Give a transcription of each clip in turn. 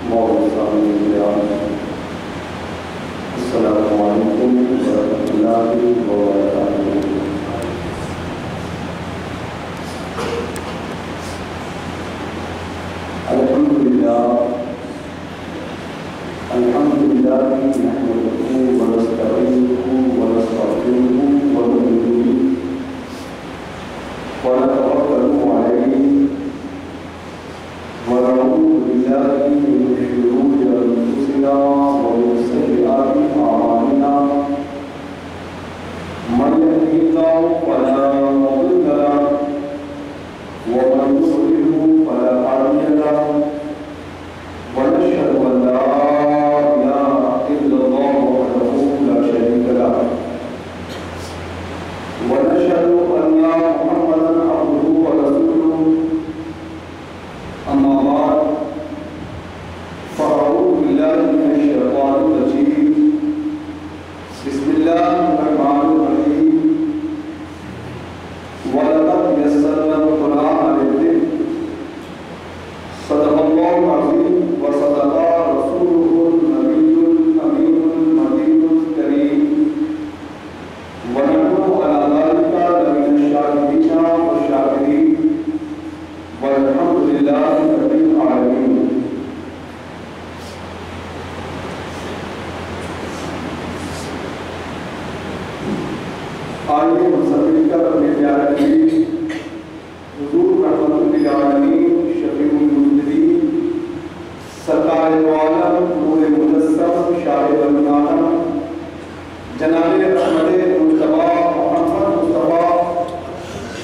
السلام علیکم ورحمۃ اللہ وبرکاتہ۔ الحمد للہ نحمده ونستعینه ونستغفره ونؤمن به ونتوکل علیہ ونعوذ باللہ من شرور انفسنا ومن سیئات اعمالنا من یهده اللہ فلا مضل له ومن یضلل فلا هادی له ونشهد ان لا اله الا الله وحده لا شريك له ونشهد ان محمدا عبده ورسوله اما بعد فاعوذ بالله من الشيطان الرجيم بسم الله الرحمن الرحيم ولقد يسرنا القرآن للذكر صدق الله العظيم وصدق رسوله النبي الأمين المجيد الكريم ونحن على ذلك لمن الشاهدين والشاكرين والحمد لله رب العالمين۔ آئیے مصطفی کا اپنے پیارے نبی حضور رحمت للعالمین شفیع المذنبین سرکار عالم نور مجسم شاہد العالم جناب احمد مجتبی محمد مصطفیٰ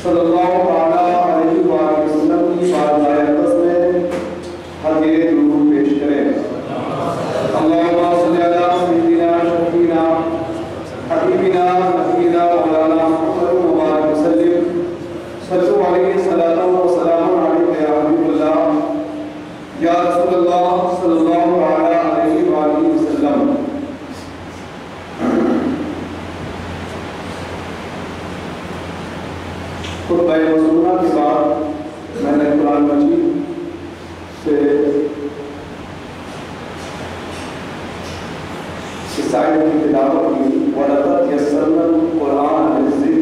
صلی اللہ علیہ وآلہ وسلم کی بارگاہ اقدس میں ہدیہ درود پیش کریں۔ اللہم صلی علی سیدنا شفیعنا حبیبنا نبینا مولانا محمد مبارک وسلم صلو علیہ صلاۃ و سلام علیک یا حبیب اللہ یا رسول اللہ صلی اللہ علیہ وآلہ وسلم۔ خطبہ مسنونہ کے بعد میں نے قرآن مجید سے اس آیت کی تلاوت کی وَلَقَدْ يَسَّرْنَا الْقُرْآنَ لِلذِّكْرِ۔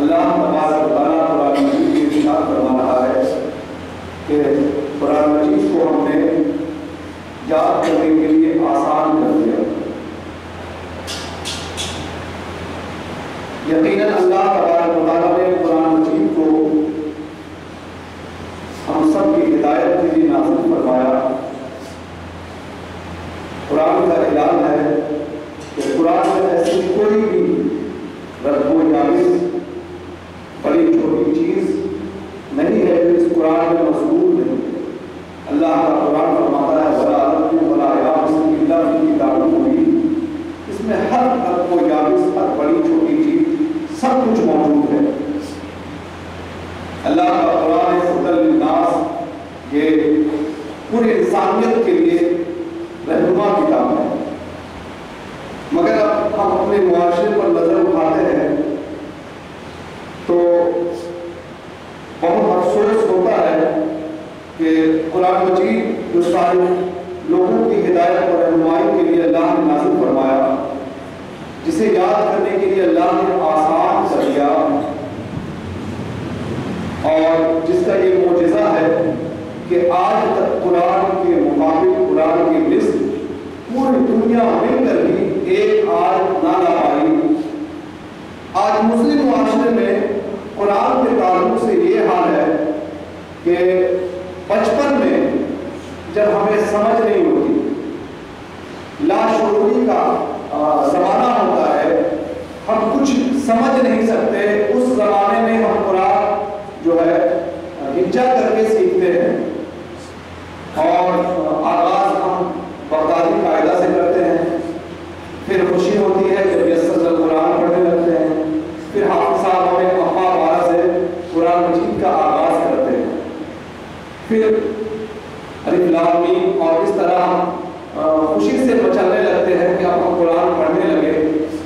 اللہ تبارک و تعالیٰ قرآن مجید کی ارشاد فرما رہا ہے کہ قرآن مجید کو ہم نے یاد کرنے کے لیے آسان کر دیا۔ یقیناً اللہ تبارک و تعالیٰ نے قرآن مجید کو ہم سب کی ہدایت کے لیے نازل فرمایا۔ قرآن کا اعلان ہے کہ قرآن میں ایسی کوئی بھی رتب و یابس بڑی چھوٹی چیز نہیں ہے جو اس قرآن میں مذکور نہیں۔ اللہ کا قرآن فرماتا ہے وَلَا رَتْبٍ وَلَا يَابِسٍ إِلَّا فِي كِتَابٍ مُبِينٍ۔ اس میں ہر رتب و یابس، ہر بڑی چھوٹی چیز، سب کچھ موجود ہے۔ اللہ کا قرآن ہدی للناس، یہ پوری انسانیت کے لیے رہنما کتاب ہے۔ مگر اب ہم اپنے معاشرے پر نظر اٹھاتے ہیں تو بہت افسوس ہوتا ہے کہ قرآن مجید جو سارے لوگوں کی ہدایت اور رہنمائی کے لیے اللہ نے نازل فرمایا، جسے یاد کرنے کے لیے اللہ نے آسان کر دیا، اور جس کا یہ معجزہ ہے کہ آج تک قرآن کے مقابل قرآن کی لسٹ پوری دنیا مل کر بھی ایک آیت نہ لا پائی۔ آج مسلم معاشرے میں قرآن کے تعلق سے یہ حال ہے کہ بچپن میں جب ہمیں سمجھ نہیں ہوتی، لاشعوری کا زمانہ ہوتا ہے، ہم کچھ سمجھ نہیں سکتے، اس زمانے میں ہم قرآن جو ہے ہجا کر کے سیکھتے ہیں، اور آغاز ہم بغدادی قاعدہ سے کرتے ہیں، پھر خوشی ہوتی ہے جب یسر القرآن پڑھنے لگتے ہیں، پھر حافظ صاحب ہمیں اما بارہ سے قرآن مجید کا آغاز کرتے ہیں، پھر الف لام میم، اور اس طرح ہم خوشی سے مچلنے لگتے ہیں کہ اب ہم قرآن پڑھنے لگے۔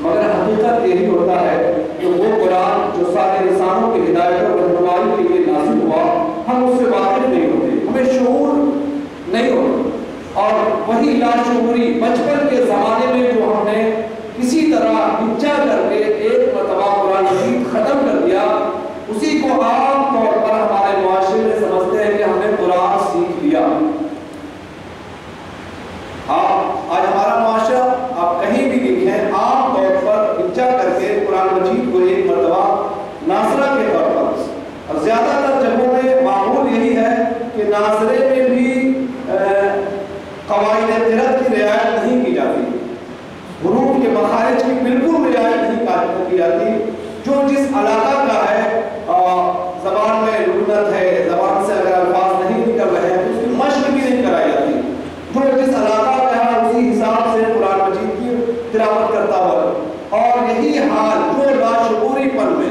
مگر حقیقت یہی ہوتا ہے کہ وہ قرآن جو سارے انسانوں کی ہدایت اور رہنمائی کے لیے نازل ہوا، ہم اس سے واقف نہیں ہوتے، ہمیں شعور نہیں ہوتا۔ لاشعوری بچپن کے زمانے میں جو ہم نے کسی طرح ہچا کر کے ایک مرتبہ قرآن مجید ختم کر دیا، اسی کو عام طور پر ہمارے معاشرے میں سمجھتے ہیں کہ ہم نے قرآن سیکھ لیا۔ آج ہمارا معاشرہ آپ کہیں بھی دیکھیں عام طور پر ہچا کر کے قرآن مجید کو ایک مرتبہ ناظرہ کے طور پر، اور زیادہ تر جگہوں میں معمول یہی ہے کہ ناظرے میں بھی قواعد قرأت کی رعایت نہیں کی جاتی، حروف کے مخارج کی بالکل رعایت نہیں کی جاتی۔ جو جس علاقہ کا ہے زبان میں لغت ہے، زبان سے اگر الفاظ نہیں نکل رہے ہیں تو اس کی مشق بھی نہیں کرائی جاتی۔ جو جس علاقہ کا ہے اسی حساب سے قرآن مجید کی تلاوت کرتا ہوا، اور یہی حال جو لاشعوری پن میں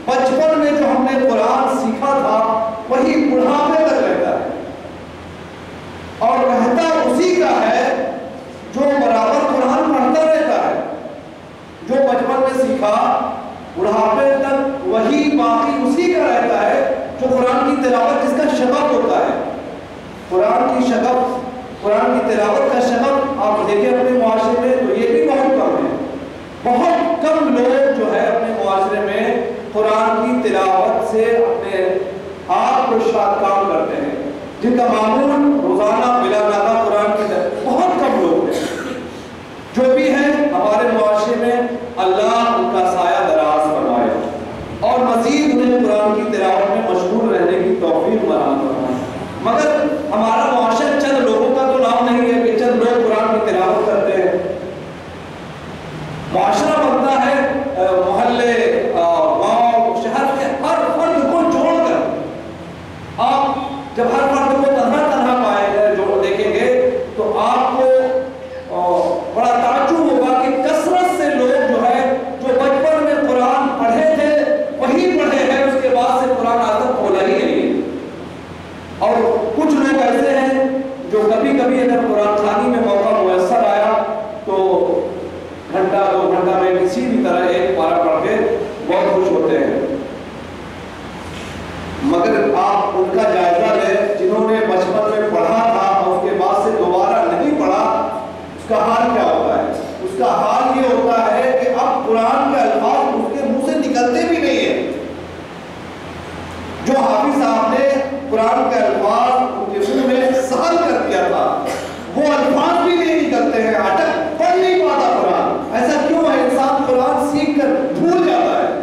بچپن میں جو ہم نے قرآن سیکھا تھا وہی بڑھاپے تک رہتا ہے، اور رہتا اسی کا ہے جو برابر قرآن پڑھتا رہتا ہے۔ جو بچپن میں سیکھا بڑھاپے تک وہی باقی اسی کا رہتا ہے، جو قرآن کی تلاوت جس کا شغف ہوتا ہے۔ قرآن کی شغف، قرآن کی تلاوت کا شغف آپ دیکھیں اپنے معاشرے میں تو یہ بھی بہت کم ہے۔ بہت کم لوگ جو ہے اپنے معاشرے میں قرآن کی تلاوت سے اپنے آپ کو شاد کام کرتے ہیں، جن کا معمول روزانہ بلا ناغہ قرآن کی بہت کم لوگ ہیں۔ جو بھی ہیں ہمارے معاشرے میں اللہ ان کا سایہ دراز فرمائے اور مزید انہیں قرآن کی تلاوت میں مشغول رہنے کی توفیق فراہم فرمائے۔ مگر ہمارا معاشرہ چند لوگوں کا تو نام نہیں ہے کہ چند لوگ قرآن کی تلاوت کرتے ہیں۔ معاشرہ بنتا ہے محلے، گاؤں، شہر کے ہر فرد کو جوڑ کر۔ آپ جب ہر فرد کو تنہا تنہا پائیں گے، جو دیکھیں گے تو آپ کو بڑا تعجب ہوگا کہ کثرت سے لوگ جو ہے جو بچپن میں قرآن پڑھے تھے وہی پڑھے ہیں، اس کے بعد سے قرآن آج تک کھولا ہی نہیں ہے۔ اور کچھ لوگ ایسے ہیں جو کبھی کبھی اگر قرآن خوانی میں موقع میسر آیا تو گھنٹہ دو گھنٹہ میں کسی بھی طرح ایک پارہ پڑھ کے بہت خوش ہوتے ہیں۔ مگر آپ ان کا جائزہ لیں جنہوں نے بچپن میں پڑھا تھا اور اس کے بعد سے دوبارہ نہیں پڑھا، اس کا حال کیا ہوتا ہے؟ اس کا حال یہ ہوتا ہے کہ اب قرآن کے الفاظ اس کے منہ سے نکلتے بھی نہیں ہیں۔ جو حافظ صاحب نے قرآن کے الفاظ ان کے منہ میں سہل کر دیا تھا وہ الفاظ بھی نہیں نکلتے ہیں، اٹک پڑھ نہیں پاتا قرآن۔ ایسا کیوں ہے؟ انسان قرآن سیکھ کر بھول جاتا ہے۔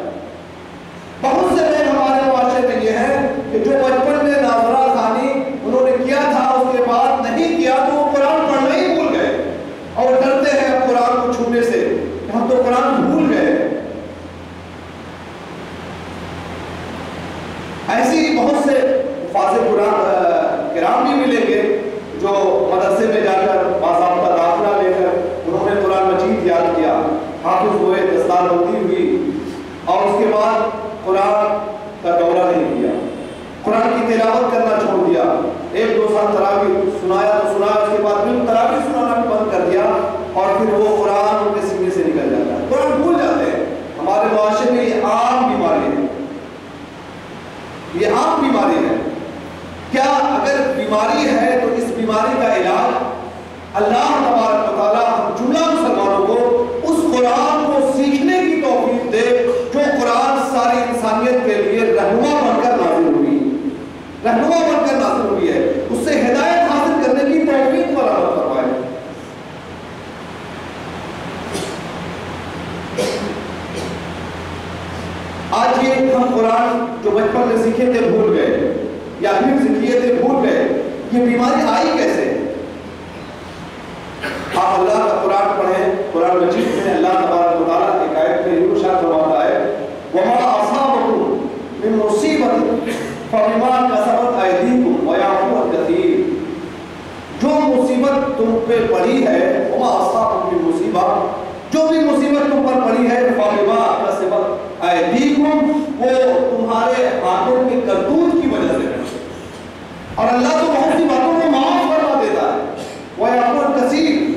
بہت سے لوگ ہمارے معاشرے میں یہ ہے کہ جو بچپن میں ناظرہ خوانی انہوں نے کیا تھا اس کے بعد نہیں کیا تو وہ قرآن پڑھنا ہی بھول گئے اور ڈرتے ہیں اب قرآن کو چھونے سے کہ ہم تو قرآن بھول گئے۔ ایسی بہت سے حفاظ قرآن کرام بھی ملیں گے جو مدرسے میں جا کر باضابطہ داخلہ لے کر انہوں نے قرآن مجید یاد کیا، حافظ ہوئے، دستار بندی ہوئی، اور اس کے بعد قرآن کا دورہ نہیں کیا، قرآن کی تلاوت کرنا چھوڑ دیا۔ ایک دو سال تراویح سنایا تو سنا، اس کے بعد پھر تراویح سنانا بھی بند کر دیا، اور پھر وہ قرآن ان کے سینے سے نکل جاتا ہے، قرآن بھول جاتے ہیں۔ ہمارے معاشرے میں یہ عام بیماری ہے، یہ عام بیماری ہے۔ کیا اگر بیماری ہے تو اس بیماری کا علاج اللہ تبارک و تعالیٰ جملہ مسلمانوں کو اس قرآن کو سیکھنے کی توفیق دے جو قرآن ساری انسانیت کے لیے رہنما بن کر نازل ہوئی، رہنما بن کر نازل ہوئی ہے، اس سے ہدایت حاصل کرنے کی توفیق فراہم فرمائے۔ آج یہ ہم قرآن جو بچپن میں سیکھے تھے بھول گئے یا حفظ کیے تھے بھول گئے، یہ بیماری آئی کیسے؟ آپ اللہ کا قرآن پڑھیں، قرآن مجید میں اللہ تبارک و تعالیٰ ایک آیت میں یوں ارشاد فرماتا ہے وَمَا أَصَابَكُم مِّن مُّصِیبَةٍ فَبِمَا كَسَبَتْ أَيْدِيكُمْ وَيَعْفُو عَن كَثِيرٍ۔ جو مصیبت تم پہ پڑی ہے، وَمَا أَصَابَكُم مِّن مُّصِیبَةٍ، جو بھی مصیبت تم پر پڑی ہے، فَبِمَا كَسَبَتْ أَيْدِيكُمْ، وہ تمہارے ہاتھوں کے کرتوت کی وجہ سے ہے، اور اللہ تو بہت سی باتوں کو معاف کروا دیتا ہے۔ وَيَعْفُو عَن كَثِيرٍ،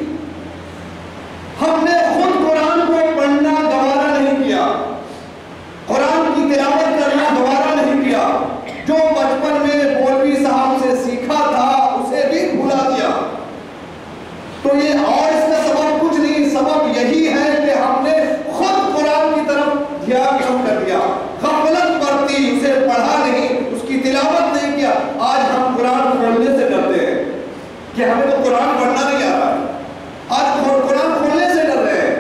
ہم نے خود قرآن کو پڑھنا دوبارہ نہیں کیا، قرآن کی تلاوت کرنا دوبارہ نہیں کیا، جو بچپن میں مولوی صاحب سے سیکھا تھا اسے بھی بھلا دیا، تو یہ کہ ہمیں تو قرآن پڑھنا نہیں آ رہا ہے، آج قرآن کھولنے سے ڈر رہے ہیں۔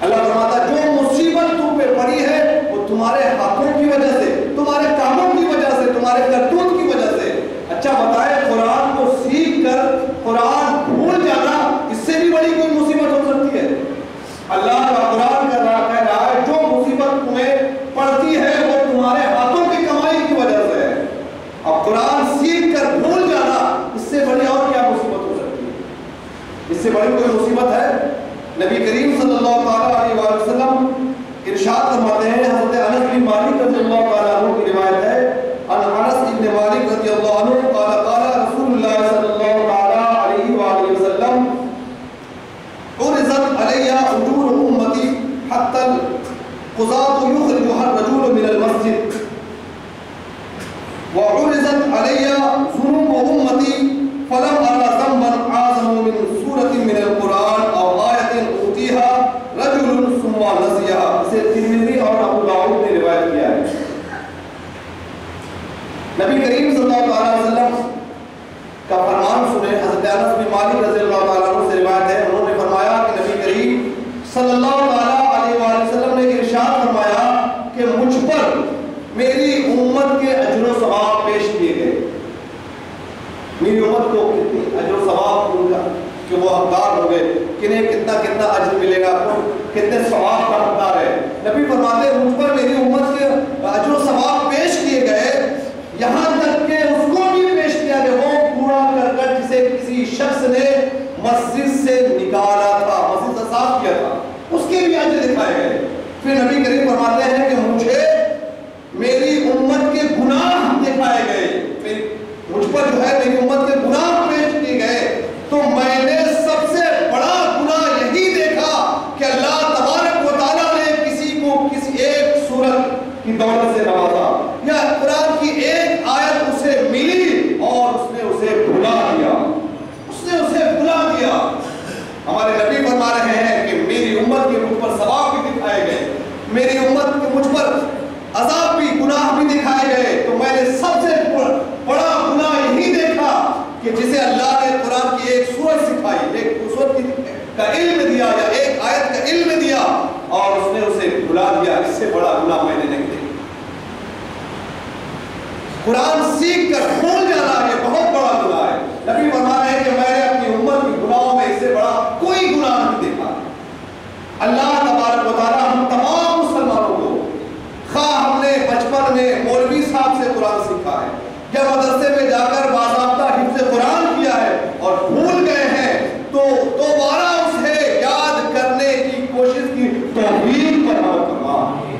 اللہ فرماتا ہے جو مصیبت تم پہ پڑی ہے وہ تمہارے ہاتھوں کی وجہ سے، تمہارے کاموں کی وجہ سے، تمہارے کرتوت کی وجہ سے۔ اچھا بتائے قرآن کو سیکھ کر قرآن بھول جانا، اس سے بھی بڑی کوئی مصیبت ہو سکتی ہے؟ اللہ کا قرآن کہہ رہا ہے جو مصیبت تمہیں پڑتی ہے وہ تمہارے ہاتھوں کی کمائی کی وجہ سے ہے۔ اب قرآن سیکھ کر بھول جانا، اس سے بڑی اور کیا مصیبت ہو سکتی ہے؟ اس سے بڑی کوئی مصیبت ہے؟ نبی کریم صلی اللہ علیہ وآلہ وسلم ارشاد فرماتے ہیں، حضرت انس بن مالک رضی اللہ تعالیٰ عنہ کی روایت ہے، انس بن مالک رضی اللہ عنہ قال قال رسول اللہ صلی اللہ علیہ وآلہ وسلم عرضت علی اجور امتی حتی القضاة یخرجها الرجل من المسجد وعرضت علی ذنوب امتی فلم ارى ذنبا اعظم من سورة من القرآن او آیت اوتیها رجل ثم نسیها۔ اسے ترمذی اور ابو داؤد نے روایت کیا ہے۔ نبی کریم صلی اللہ علیہ وسلم کا فرمان سنے، حضرت انس بن مالک رضی اللہ تعالیٰ عنہ سے روایت ہے، انہوں نے فرمایا کہ نبی کریم صلی اللہ علیہ وسلم نے ارشاد فرمایا کہ مجھ پر میری امت کے اجر و ثواب پیش کیے گئے۔ میری امت کو کتنی اجر و ثواب ان کا کہ وہ حقدار ہو گئے، کنہیں کتنا کتنا اجر ملے گا، کتنے ثواب کا حقدار ہے۔ نبی فرماتے ہیں مجھ پر میری امت کے اجر و ثواب پیش کیے گئے، یہاں تک کہ اس کو بھی پیش کیا کہ وہ کوڑا کرکٹ جسے کسی شخص نے مسجد سے نکالا تھا، مسجد سے صاف کیا تھا، اس کے بھی اجر دکھائے گئے۔ پھر نبی کریم فرماتے ہیں کہ مجھے میری امت کے گناہ دکھائے گئے، مجھ پر جو ہے میری امت کے گناہ پیش کیے گئے، تو میں نے سب سے بڑا گناہ یہی دیکھا کہ اللہ تبارک و تعالیٰ نے کسی کو کسی ایک سورت کی دولت سے نوازا، یا قرآن کی ایک آیت اسے ملی اور اس نے اسے بھلا دیا، اس نے اسے بھلا دیا۔ ہمارے نبی فرما رہے ہیں کہ میری امت کے مجھ پر ثواب بھی دکھائے گئے، میری امت کے مجھ پر عذاب بھی، گناہ بھی دکھائے گئے، تو میں نے سب سے بڑا گناہ یہی دیکھا کہ جسے اللہ نے قرآن کی ایک سورت سکھائی، ایک سورت کا علم دیا یا ایک آیت کا علم دیا اور اس نے اسے بھلا دیا، اس سے بڑا گناہ میں نے نہیں دیکھا۔ قرآن سیکھ کر بھول جانا یہ بہت بڑا گناہ ہے۔ نبی فرما رہے ہیں کہ میں نے اپنی امت کی گناہوں میں اس سے بڑا کوئی گناہ نہیں دیکھا۔ اللہ تبارک و تعالیٰ ہم تمام مسلمانوں کو، خواہ ہم نے بچپن میں مولوی صاحب سے قرآن سیکھا ہے یا مدرسے میں جا کر باضابطہ حفظ قرآن کیا ہے اور بھول گئے ہیں، تو دوبارہ اسے یاد کرنے کی کوشش کی توفیق پر عمل فرما،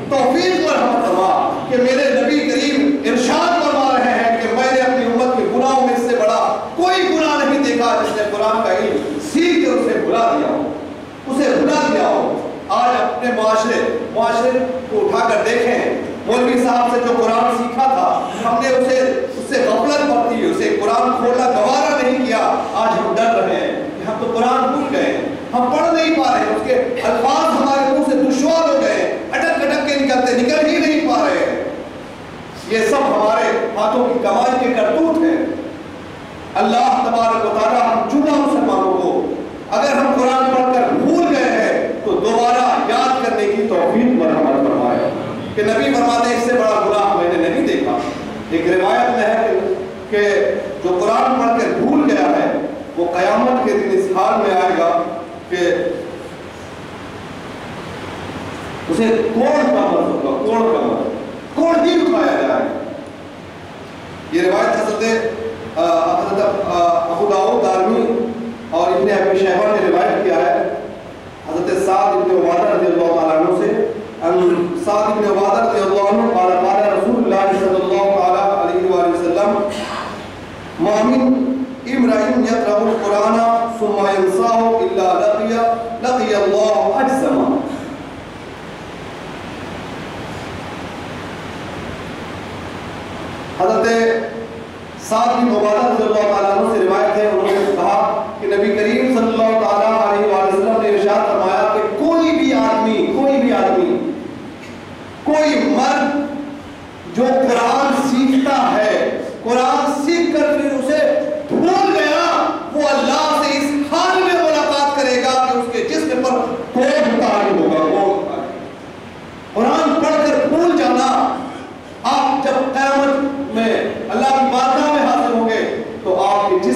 توفیق پر عمل فرما کہ میرے نبی کریم ارشاد فرما رہے ہیں کہ میں نے اپنی امت کے گناہوں میں اس سے بڑا کوئی گناہ نہیں دیکھا جس نے قرآن کا علم سیکھ کر اسے بھلا دیا ہو، اسے بھلا دیا ہو۔ آج اپنے معاشرے کو اٹھا کر دیکھیں، مولوی صاحب سے جو قرآن سیکھا تھا ہم نے اس سے غفلت برتی، اسے قرآن کھولنا گوارا نہیں کیا، آج ہم ڈر رہے ہیں کہ ہم تو قرآن بھول گئے، ہم پڑھ نہیں پا رہے، اس کے الفاظ ہمارے منہ سے دشوار ہو گئے، اٹک اٹک کے نکل ہی نہیں پا رہے ہیں۔ یہ سب ہمارے ہاتھوں کی کمائی کے کرتوت ہیں۔ اللہ تبارک و تعالیٰ ہم چنا مسلمانوں کو اگر ہم قرآن پڑھ کر بھول گئے ہیں تو دوبارہ یاد کرنے کی توفیق پر عمل فرمائے کہ نبی فرماتے ہیں اس سے بڑا گناہ میں نے نہیں دیکھا۔ ایک روایت میں ہے کہ جو قرآن پڑھ کر بھول گیا ہے وہ قیامت کے دن اس حال میں آئے گا کہ اسے کوڑ کا مرض ہوگا، کوڑ ہی اٹھایا جائے۔ یہ روایت حضرت ابو داؤد دارمی اور ابن ابی شیبہ نے روایت کیا ہے حضرت سعد بن عبادہ رضی اللہ تعالیٰ عنہ سے، سعد بن عبادہ رضی اللہ عنہ قال قال رسول اللہ صلی اللہ علیہ وآلہ وسلم ما من امرئ یقرأ القرآن ثم ينساه الا لقي الله اجزما۔ حضرت سعد بن عبادہ رضی اللہ تعالیٰ عنہ سے روایت ہے، انہوں نے کہا کہ نبی کریم صلی اللہ تعالیٰ علیہ وآلہ وسلم نے ارشاد فرمایا کہ کوئی بھی آدمی کوئی مرد جو قرآن سیکھتا ہے، قرآن سیکھ کر پھر اسے بھول گیا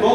2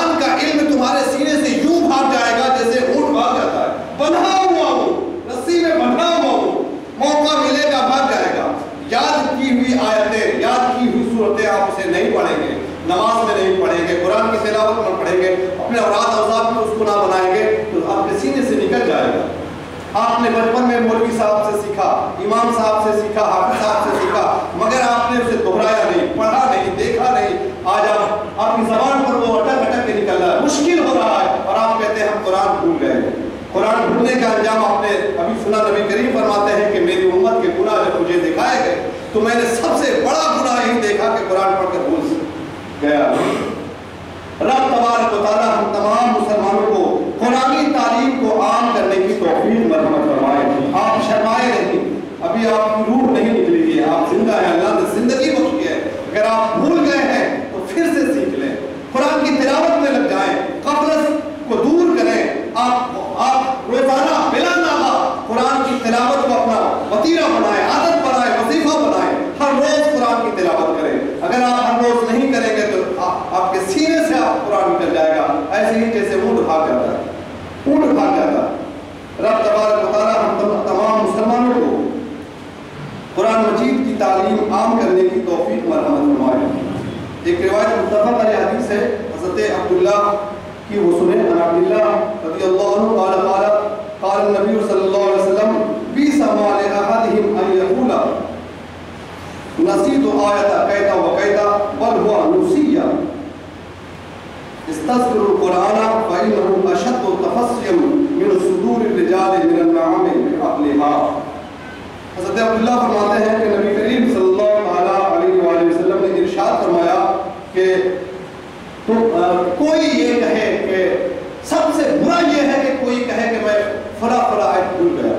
قرآن کا علم تمہارے سینے سے یوں بھاگ جائے گا جیسے اونٹ بھاگ جاتا ہے، بندھا ہوا ہو، رسی میں بندھا ہوا ہو، موقع ملے گا بھاگ جائے گا۔ یاد کی ہوئی آیتیں، یاد کی ہوئی صورتیں آپ اسے نہیں پڑھیں گے، نماز میں نہیں پڑھیں گے، قرآن کی تلاوت میں پڑھیں گے، اپنے اوراد اوزاب میں اس کو نہ بنائیں گے تو آپ کے سینے سے نکل جائے گا۔ آپ نے بچپن میں مولوی صاحب سے سیکھا، امام صاحب سے سیکھا، حافظ صاحب سے سیکھا، مگر آپ نے اسے دہرایا نہیں، پڑھا نہیں، دیکھا نہیں۔ آج آپ کی زبان پر وہ اٹک اٹک کے نکل رہا ہے، مشکل ہو رہا ہے، اور آپ کہتے ہیں ہم قرآن بھول گئے۔ قرآن بھولنے کا انجام آپ نے ابھی سنا، نبی کریم فرماتے ہیں کہ میری امت کے گناہ جب مجھے دکھائے گئے تو میں نے سب سے بڑا گناہ یہی دیکھا کہ قرآن پڑھ کر بھول گیا۔ رب تبارک و تعالیٰ ہم تمام مسلمانوں کو قرآنی تعلیم کو عام کرنے کی توفیق مرحمت فرمائے۔ آپ شرمائے نہیں، ابھی آپ کی روح نہیں نکلی ہے، آپ زندہ ہیں، اللہ نے زندگی بخشی ہے۔ اگر آپ بھول گئے ہیں تو پھر سے سیکھ لیں، قرآن کی تلاوت میں لگ جائیں، غفلت کو دور کریں۔ آپ روزانہ بلا ناغہ قرآن کی تلاوت کو اپنا وتیرہ بنائیں، عادت بنائیں، وظیفہ بنائیں، ہر روز قرآن کی تلاوت کریں۔ اگر آپ ہر روز نہیں کریں گے تو آپ کے سینے سے آپ قرآن نکل جائے گا، ایسے ہی جیسے اونٹ بھاگ جاتا ہے، اونٹ بھاگ جاتا ہے۔ رب تبارک و تعالیٰ ہم تمام مسلمانوں کو قرآن مجید کی تعلیم عام کرنے کی توفیق مرحمت فرمائے۔ ایک روایت متفق علیہ حدیث ہے حضرت عبداللہ کی، وہ سنیں، عن عبداللہ رضی اللہ عنہ قال النبی صلی اللہ علیہ وسلم بیس ما لأحدهم ان یقول نسیت آیت کیتا و کیتا بل ہوا نسیہ استذکروا القرآن فإنه اشد تفصیا من صدور الرجال من النعام بعقلها۔ حضرت عبداللہ فرماتے ہیں کہ نبی کریم صلی اللہ علیہ وآلہ وسلم نے ارشاد فرمایا کہ کوئی یہ کہے کہ سب سے برا یہ ہے کہ کوئی کہے کہ میں فلاں آیت بھول گیا۔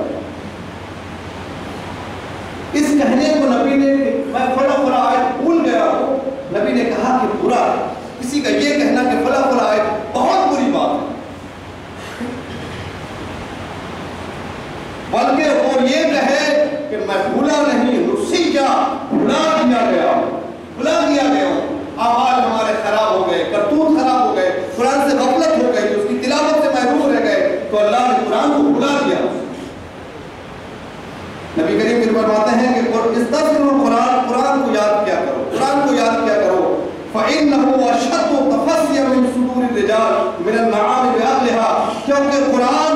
اس کہنے کو نبی نے میں فلاں آیت بھول گیا ہوں، نبی نے کہا کہ برا ہے۔ کسی کا یہ کہنا کہ فلاں آیت بہت بری بات ہے، بلکہ وہ یہ کہے کہ میں بھولا نہیں، نسیہ بھلا دیا گیا ہوں، اعمال ہمارے خراب ہو گئے، کرتوت خراب ہو گئے، قرآن سے غفلت ہو گئی، اس کی تلاوت سے محروم رہ گئے، تو اللہ نے قرآن کو بھلا دیا۔ نبی کریم پھر فرماتے ہیں کہ استذکروا القرآن، قرآن کو یاد کیا کرو، قرآن کو یاد کیا کرو، فإنه أشد تفصیا من صدور الرجال من النعام بعقلها، کیونکہ قرآن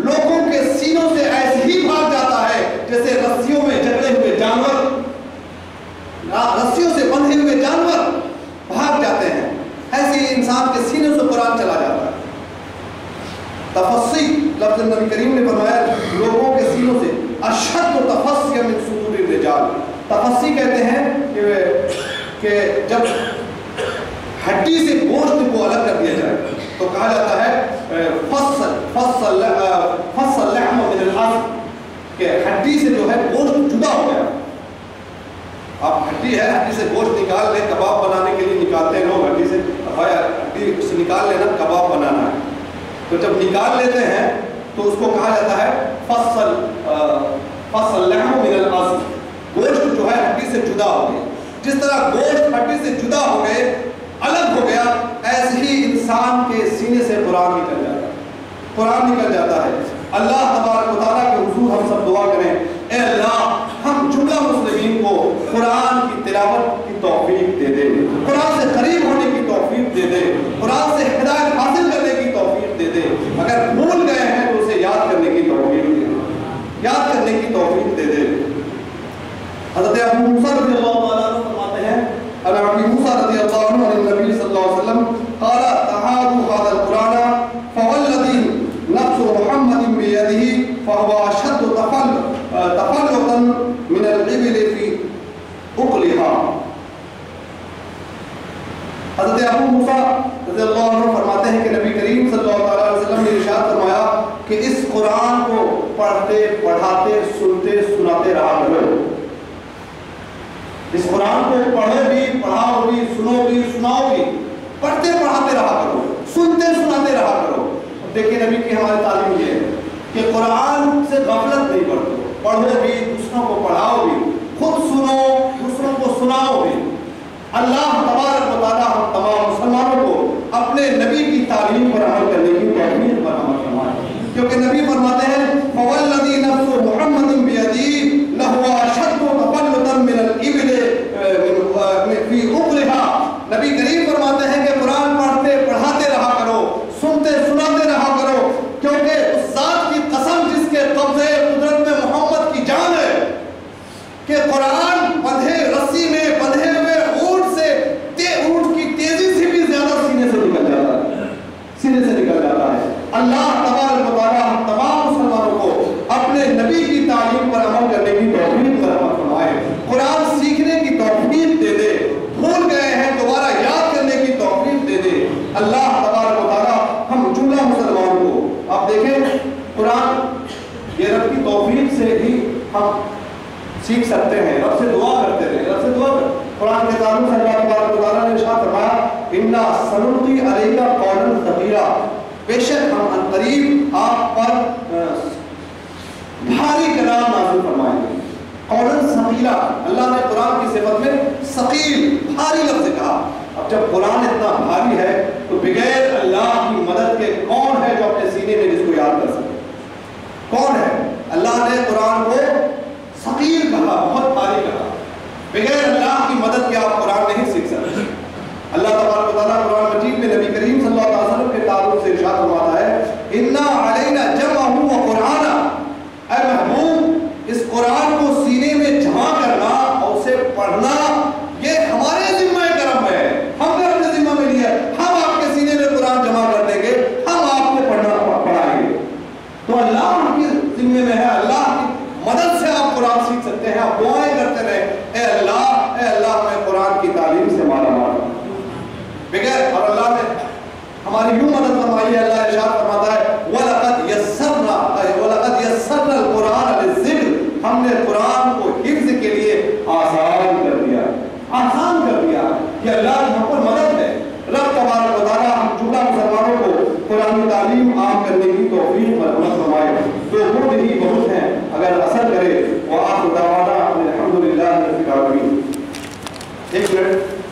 لوگوں کے سینوں سے ایسے ہی بھاگ جاتا ہے جیسے رسیوں میں جکڑے ہوئے جانور، رسیوں سے بندھے ہوئے جانور بھاگ جاتے ہیں، ایسے ہی انسان کے سینے سے قرآن چلا جاتا ہے۔ تفصی لفظ نبی کریم نے فرمایا لوگوں کے سینوں سے، اشد تفصیا من صدور الرجال، تفصی کہتے ہیں کہ جب ہڈی سے گوشت کو الگ کر دیا جائے تو کہا جاتا ہے فصل لحم من العظم، کہ ہڈی سے جو ہے گوشت جدا ہو گیا۔ آپ ہڈی ہے، ہڈی سے گوشت نکال لیں، کباب بنانے کے لیے نکالتے ہیں لوگ ہڈی سے، ہڈی سے نکال لینا، کباب بنانا ہے، تو جب نکال لیتے ہیں تو اس کو کہا جاتا ہے فصل لحم من العظم، گوشت جو ہے ہڈی سے جدا ہو گیا۔ جس طرح گوشت ہڈی سے جدا ہو گئے، الگ ہو گیا، ایسے ہی انسان کے سینے سے قرآن نکل جاتا ہے، قرآن نکل جاتا ہے۔ اللہ تبارک و تعالیٰ کے حضور ہم سب دعا کریں، اے اللہ ہم جملہ مسلمین کو قرآن کی تلاوت کی توفیق دے دے، قرآن سے قریب ہونے کی توفیق دے دے، قرآن سے ہدایت حاصل کرنے کی توفیق دے دے۔ اگر بھول گئے ہیں تو اسے یاد کرنے کی توفیق دے دے، یاد کرنے کی توفیق دے دے۔ حضرت ابو موسیٰ رضی اللہ عنہ فرماتے ہیں، ابو موسیٰ رضی اللہ عنہ عن النبی صلی اللہ علیہ وسلم قال تعالوا هذا القرآن فوالذي نفس محمد بيده فهو أشد تفلتا من الإبل في عقلها۔ حضرت ابو موسیٰ رضی اللہ عنہ فرماتے ہیں کہ نبی کریم صلی اللہ علیہ وسلم نے ارشاد فرمایا کہ اس قرآن کو پڑھتے پڑھاتے سنتے سناتے رہا کرو، اس قرآن کو پڑھو بھی، پڑھاؤ بھی، سنو بھی، سناؤ بھی، پڑھتے پڑھاتے رہا کرو، سنتے سناتے رہا کرو۔ دیکھیں نبی کی ہماری تعلیم یہ ہے کہ قرآن سے غفلت نہیں برتو، پڑھو بھی، دوسروں کو پڑھاؤ بھی، خود سنو، دوسروں کو سناؤ بھی۔ اللہ تبارک و تعالیٰ ہم تمام مسلمانوں کو اپنے نبی کی کہ قرآن بندھے رسی میں بندھے ہوئے اونٹ سے اونٹ کی تیزی سے بھی زیادہ سینے سے نکل جاتا ہے، سینے سے نکل جاتا ہے۔ اللہ تبارک و تعالیٰ ہم تمام مسلمانوں کو اپنے نبی کی تعلیم پر عمل کرنے کی توفیق عطا فرمائے، قرآن سیکھنے کی توفیق دے دے، بھول گئے ہیں دوبارہ یاد کرنے کی توفیق دے دے اللہ تبارک و تعالیٰ ہم جملہ مسلمانوں کو۔ آپ دیکھیں قرآن یہ رب کی توفیق سے ہی ہم سیکھ سکتے ہیں، رب سے دعا کرتے رہے، رب سے دعا کرتے۔ قرآن کے تعلق سے اللہ تبارک و تعالیٰ نے ارشاد فرمایا اِنَّا سَنُلْقِي عَلَيْكَ قَوْلًا ثَقِيلًا، بے شک ہم عنقریب آپ پر بھاری کلام نازل فرمائیں گے۔ قولاً ثقیلا، اللہ نے قرآن کی صفت میں ثقیل بھاری لفظ کہا۔ اب جب قرآن اتنا بھاری ہے تو بغیر اللہ کی مدد کے کون ہے جو اپنے سینے میں جس کو یاد کر سکے؟ کون ہے؟ اللہ نے قرآن کو ثقیل کہا، بہت بھاری کہا، بغیر اللہ کی مدد کے آپ قرآن نہیں سیکھ سکتے۔ اللہ تبارک و تعالیٰ قرآن مجید میں نبی کریم صلی اللہ علیہ وسلم کے تعلق سے ارشاد فرماتا ہے اِنَّا عَلَيْنَا جَمْعَهُ وَقُرْآنَهُ، اے محبوب اس قرآن کو سینے میں جمع کرنا اور اسے پڑھنا یہ ہمارے ذمہ کرم ہے، ہم نے اپنے ذمہ میں لیا، ہم آپ کے سینے میں قرآن جمع کر دیں گے، ہم آپ کو پڑھائیں گے۔ تو اللہ کے ذمہ میں ہے، اللہ کی مدد سے آپ قرآن سیکھ سکتے ہیں۔ آپ دعائیں کرتے رہے اے اللہ ہمیں قرآن کی تعلیم سے مالا مال بغیر، اور اللہ نے ہماری یوں مدد فرمائی ہے۔ اللہ ارشاد فرماتا ہے وَلَقَدْ يَسَّرْنَا الْقُرْآنَ لِلذِّكْرِ، ہم نے قرآن کو حفظ کے لیے آسان کر دیا، آسان کر دیا کہ اللہ یہاں پر مدد ہے۔ رب تبارک و تعالیٰ ہم جملہ مسلمانوں کو قرآن تعلیم عام کرنے کی توفیق مرحمت فرمائے۔ تو خود ہی بہت ہیں اگر اثر کرے وآخر دعوانا الحمدللہ رب العالمین۔ ایک منٹ